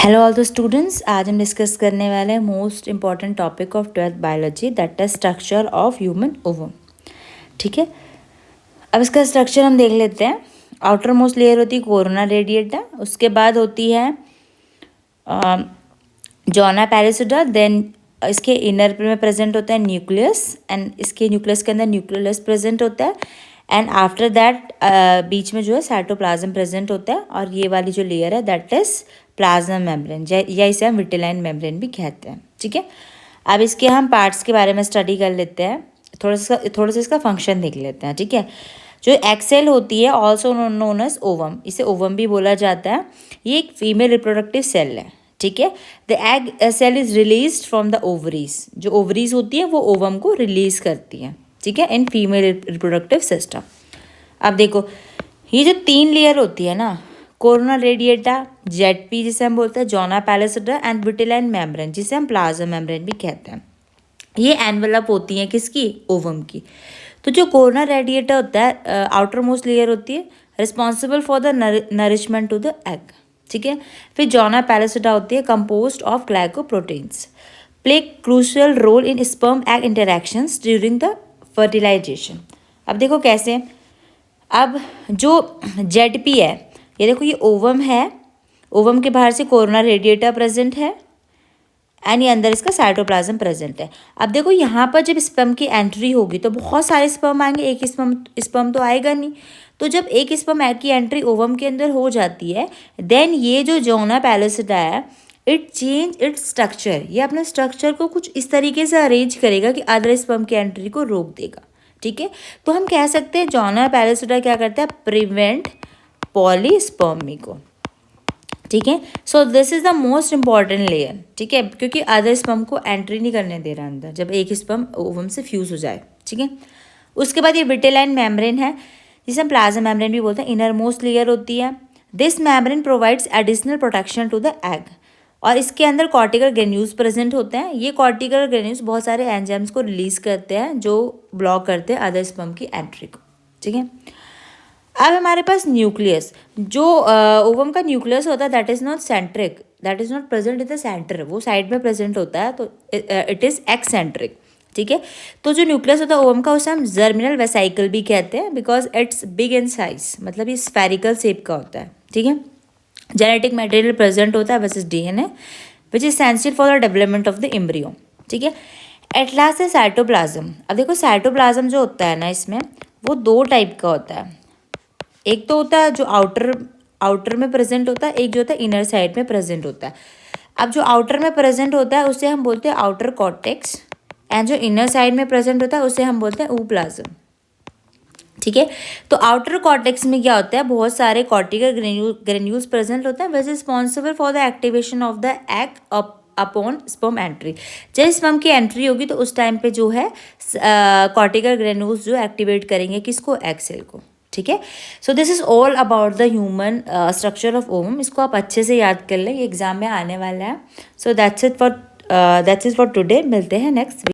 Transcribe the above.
Hello all the students, आज हम discuss करने वाले हैं most important topic of 12th biology, that is structure of human ovum. ठीक है, अब इसका स्ट्रक्चर हम देख लेते हैं। आउटर मोस्ट लेयर होती है कोरोना रेडिएटा, उसके बाद होती है जॉना पैरासिटा, देन इसके इनर में प्रेजेंट होता है न्यूक्लियस, एंड इसके न्यूक्लियस के अंदर न्यूक्लियस प्रेजेंट होता है, एंड आफ्टर दैट बीच में जो है साइटोप्लाज्म प्रेजेंट होता है, और ये वाली जो लेयर है दैट इज प्लाज्मा मेम्ब्रेन, या इसे हम विटिलाइन मेम्ब्रेन भी कहते हैं। ठीक है, अब इसके हम पार्ट्स के बारे में स्टडी कर लेते हैं, थोड़ा सा इसका फंक्शन देख लेते हैं। ठीक है, जो एग सेल होती है ऑल्सो नोन एज ओवम, इसे ओवम भी बोला जाता है, ये एक फीमेल रिप्रोडक्टिव सेल है। ठीक है, the egg cell is release from the ovaries, जो ओवरीज होती है वो ओवम को रिलीज करती है। ठीक है, इन फीमेल रिप्रोडक्टिव सिस्टम। अब देखो, ये जो 3 लेयर होती है ना, कोरोना रेडिएटा, जेडपी जिसे हम बोलते हैं, जॉना पैलेसिटा, एंड विटिलाइन मेम्ब्रेन जिसे हम प्लाज्मा मेम्ब्रेन भी कहते हैं, ये एनवेलप होती हैं किसकी? ओवम की। तो जो कोरोना रेडिएटा होता है, आउटर मोस्ट लेयर होती है, responsible for the nourishment to the egg. ठीक है, फिर जॉना पैलेसिटा होती है composed of glycoproteins, play crucial role in sperm egg interactions during the fertilisation. अब देखो कैसे, अब जो जेडपी है, ये देखो ये ओवम है, ओवम के बाहर से कोरोना रेडिएटा प्रेजेंट है, एंड ये अंदर इसका साइटोप्लाज्म प्रेजेंट है। अब देखो यहाँ पर जब स्पर्म की एंट्री होगी तो बहुत सारे स्पर्म आएंगे, एक स्पर्म तो आएगा नहीं। तो जब एक स्पर्म की एंट्री ओवम के अंदर हो जाती है, देन ये जो जोना पैलेसिटा है, इट चेंज इट्स स्ट्रक्चर, ये अपने स्ट्रक्चर को कुछ इस तरीके से अरेंज करेगा कि अदर स्पर्म की एंट्री को रोक देगा। ठीक है, तो हम कह सकते हैं जोना पैलेसिटा क्या करता है? प्रिवेंट पॉलीस्पर्मी को। ठीक है, so this is the most important layer. ठीक है, क्योंकि अदर स्पर्म को एंट्री नहीं करने दे रहा अंदर, जब एक स्पर्म ओवम से फ्यूज हो जाए। ठीक है, उसके बाद ये विटिलाइन मेम्ब्रेन है, जिसे हम प्लाज्मा मेम्ब्रेन भी बोलते हैं, इनर मोस्ट लेयर होती है। This membrane provides additional protection to the egg, और इसके अंदर कॉर्टिकल ग्रेन्यूल्स प्रेजेंट होते हैं। ये कॉर्टिकल ग्रेन्यूल्स बहुत सारे एंजाइम्स को रिलीज करते हैं जो ब्लॉक करते हैं अदर स्पर्म की एंट्री को। ठीक है, अब हमारे पास न्यूक्लियस, जो ओवम का न्यूक्लियस होता है, that is not centric, that is not present in the centre, वो साइड में प्रेजेंट होता है, तो इट इज़ एक्सेंट्रिक। ठीक है, तो जो न्यूक्लियस होता है ओवम का, उसे हम जर्मिनल वेसाइकल भी कहते हैं, because it's big in size, मतलब ये स्फेरिकल शेप का होता है। ठीक है, जेनेटिक मटेरियल प्रेजेंट होता है versus DNA, which is essential for the development of the embryo. ठीक है, एट लास्ट है साइटोप्लाज्म। अब देखो साइटोप्लाज्म जो होता है ना, इसमें वो 2 टाइप का होता है। एक तो होता है जो आउटर में प्रेजेंट होता है, एक जो होता है इनर साइड में प्रेजेंट होता है। अब जो आउटर में प्रेजेंट होता है उसे हम बोलते हैं आउटर कॉर्टेक्स, एंड जो इनर साइड में प्रेजेंट होता है उसे हम बोलते हैं ooप्लाज्म। ठीक है, तो आउटर कॉर्टेक्स में क्या होता है? बहुत सारे कॉर्टिकल ग्रेन्यूल्स प्रेजेंट होता है, which is responsible for the activation of the egg upon sperm entry. जब स्पर्म की एंट्री होगी तो उस टाइम पे जो है कॉर्टिकल ग्रेन्यूल्स जो एक्टिवेट करेंगे किसको? एग सेल को। ठीक है, so this is all about the human structure of ovum. इसको आप अच्छे से याद कर लें, ये एग्जाम में आने वाला है। So that's it for today. मिलते हैं नेक्स्ट